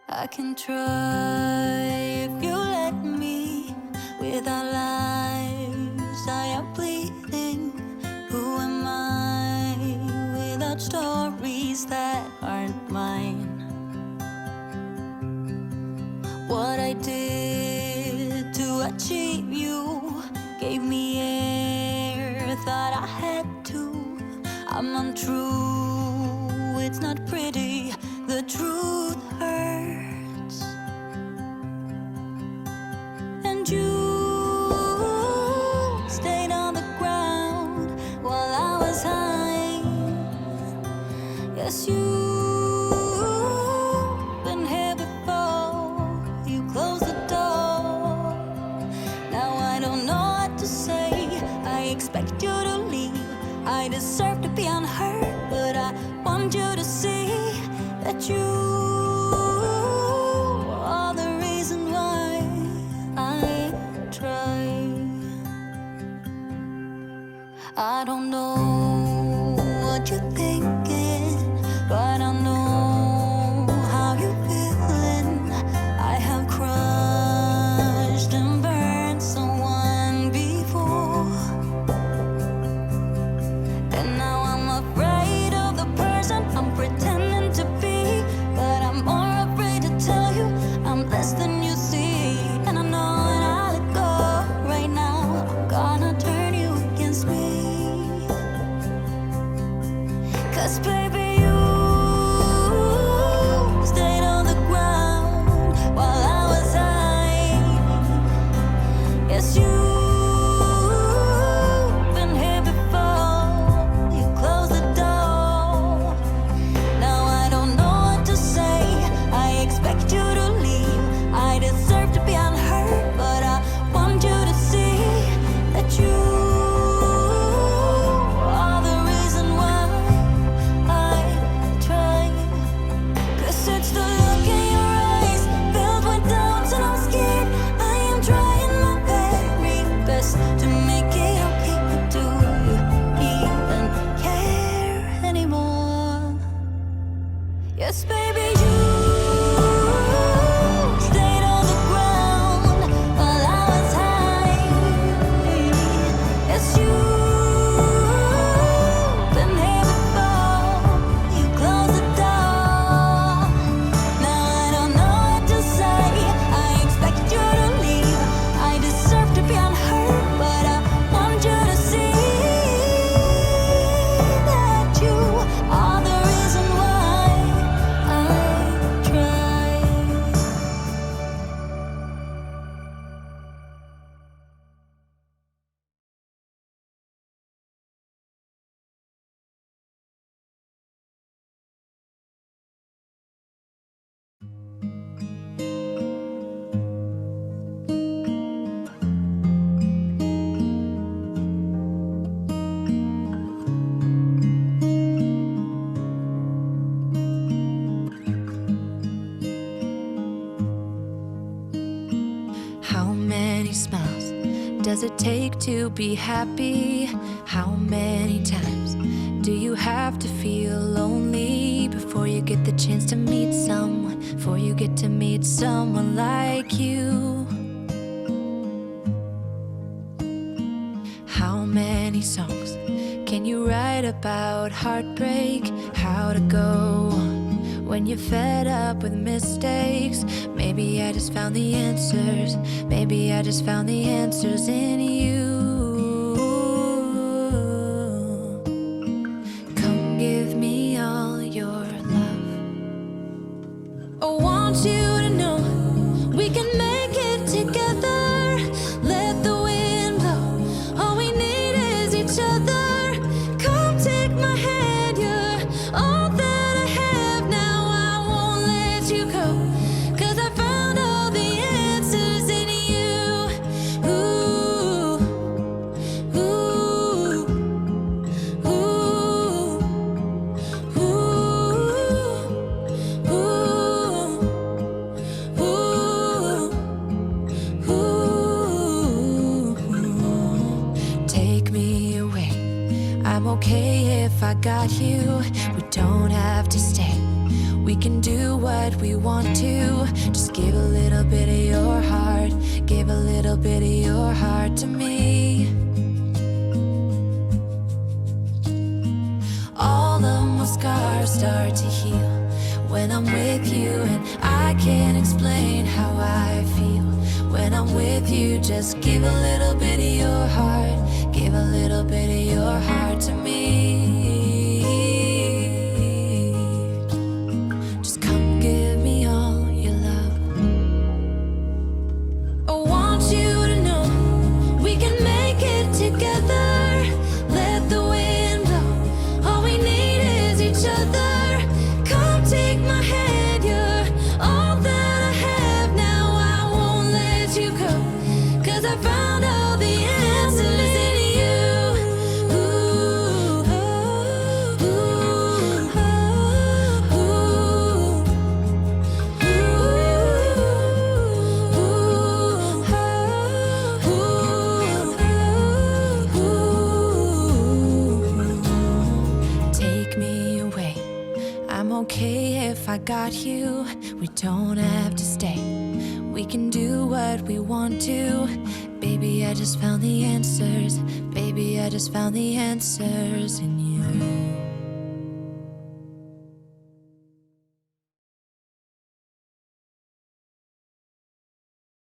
I can try if you let me. With our lives I am bleeding. Who am I without stories that aren't mine? What I did to achieve you gave me air, thought I had to. I'm untrue, it's not pretty, the truth hurts. And you stayed on the ground while I was high. Yes, you've been here before, you closed the door. Now I don't know what to say, I expect you to leave. I deserve to be unheard, but I want you to see that you are the reason why I try. I don't know what you're thinking, but I know how you're feeling. I have crushed and burned someone before, and now I'm afraid of the person I'm pretending to be. But I'm more afraid to tell you I'm less than you see. And I know when I let go right now, I'm gonna turn you against me. 'Cause baby, you stayed on the ground while I was high. Yes, you've been here before, you closed the door. Now I don't know what to say, I expect you to leave. I deserve to be unheard, but I want you to see that you are the reason why I try. 'Cause it's the look in your eyes filled with doubts, and I'm scared. I am trying my very best to make it okay, but do you even care anymore? Yes, baby, you stayed on the ground while I was high. Yes, you've been here before, you closed the door. Now I don't know what to say, I expect you to leave. I deserve to be unheard, but I want you to see that you are the reason why I try. How many smiles does it take to be happy? How many times do you have to feel lonely before you get the chance to meet someone, before you get to meet someone like you? How many songs can you write about heartbreak? How to go on when you're fed up with mistakes? Maybe I just found the answers. Maybe I just found the answers in you. Come give me all your love. I want you to know we can make it together. Let the wind blow. All we need is each other. Come take my hand, you're all that I have now. I won't let you go, 'cause I found all the answers in you. Ooh. I got you. We don't have to stay. We can do what we want to. Just give a little bit of your heart. Give a little bit of your heart to me. All of my scars start to heal when I'm with you, and I can't explain how I feel when I'm with you. Just give a little bit of your heart. Give a little bit of your heart to me. Just come give me all your love. I want you to know we can make it together. Let the wind blow. All we need is each other. Come take my hand. You're all that I have now. I won't let you go, 'cause I found all the answers in you. Ooh, ooh, ooh, ooh. Take me away. I'm okay if I got you. We don't have to stay. We can do what we want to. Baby, I just found the answers. Baby, I just found the answers in you.